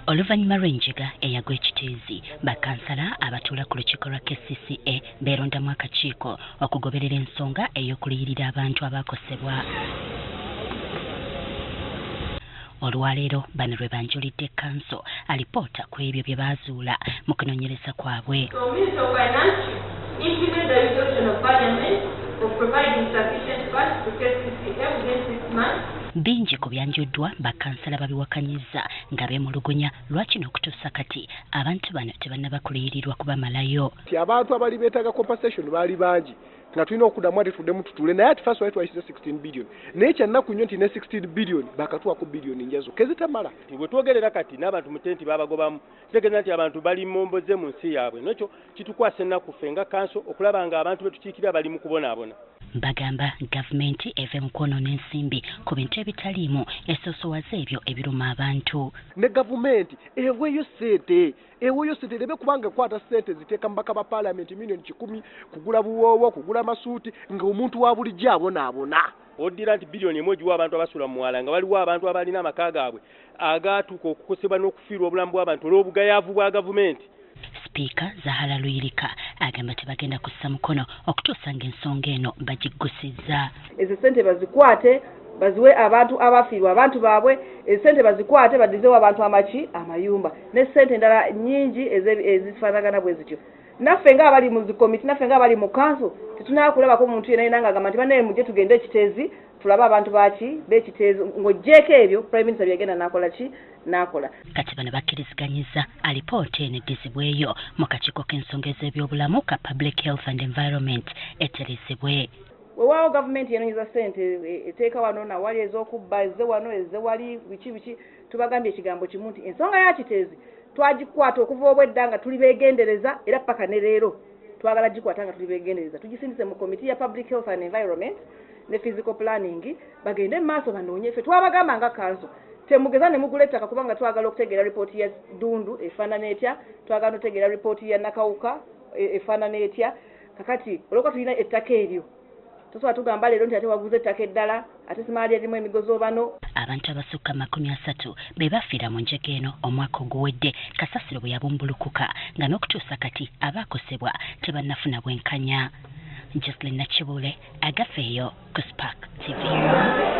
Oluvannyuma lw'enjega eyagwa ekiteezi bakansala abatuula ku lukiiko lwa KCCA beerondamu akakiiko okugoberera ensonga ey'okuliyirira abantu abaakosebwa. Olwaleero bano lwe banjulidde kanso alipoota ku ebyo bye baazuula mu kunoonyereza kwabwe. Bingi ku byanjuddwa bakansala babiwakanyizza nga beemulugunya lwaki n'okutuusa kati abantu bano tebannaba kuliyirirwa kubamalayo. Abantu abali beetaaga compensation baali bangi nga tulina okuddamu ati tuddemu tutuule naye ati first wali twayisiza 16 billion naye kyannaku nnyo nti ne 16 billion bakatuwako billion njazo kezitamala. Bwe twogerera kati n'abantu mu tenti babagobamu kitegeeza nti abantu bali momboze mu nsi yaabwe nakyo kitukwasa ennaku ffe nga kanso okulaba nga abantu betukiikirira bali mu kubonaabona. Bagamba gavumenti eve mu kwonoona ensimbi ku bintu ebitaliimu esoosowaza ebyo ebiruma abantu. Ne gavumenti eweeyo ssente lebe kubanga kwata ssente ziteeka mu baka ba paalamenti milioni 10 kugula buwoowo kugula masuuti nga omuntu wa bulijjo abonaabona. Oddira nti biliyoni emwe giwa abantu abasula mu mwala nga waliwo abantu abalina amaka gaabwe agaatuuka okukosebwa n'okufiirwa obulamu bw'abantu olw'obugayaavu bwa gavumenti. Sipiika Zahara Luyirika agamba tebagenda kussa mukono okutuusa ng'ensonga eno bagiggusizza. Ezo ssente bazikwate baziwe abantu abafiirwa abantu baabwe, essente bazikwate badizewo abantu amayumba n'essente endala nnyingi ezifaanagana bwe zityo. Naffe ng'abali mu zikomiti naffe ng'abali mu kanso tetunaakulabako omuntu yenna ng'agamba nti banne mujje tugende ekiteezi tulabe abantu b'ekiteezi ng'oggyeko ebyo Prime Minister byagenda n'akola. Kati bano bakkiriziganyizza alipoota eno eddizibweyo mu kakiiko k'ensonga ez'ebyobulamu ka Public Health and Environment etereezebwe. Weewaawo gavumenti yanoonyeza ssente eteeka wano nawali ez'okubba ezze wano ezze wali biki tubagambye ekigambo kimu nti ensonga ya kiteezi twagikwata okuva obwedda nga tuli beegendereza era paka ne leero twagala gikwata nga tuli beegendereza tugisindise mu komiti ya Public Health and Environment ne Physical Planning bagende maaso banoonye ffe twabagamba nga kanso temugeza ne mugula ettaka kubanga twagala okutegeera ripooti ya Ddundu efaanana etya twagala okutegeera ripooti ya Nakawuka efaanana etya kakati olwokuba tulina ettaka eryo tusobola tugamba leero nti ate waguze ettaka eddala ate simaali erimu emigozo bano. Abantu abasukka 30 be bafiira mu njega eno omwaka oguwedde kasasiro bwe yabumbulukuka nga n'okutuusa kati abaakosebwa tebannafuna bwenkanya. Jocelyn Nakibule agafeeyo ku Spark TV.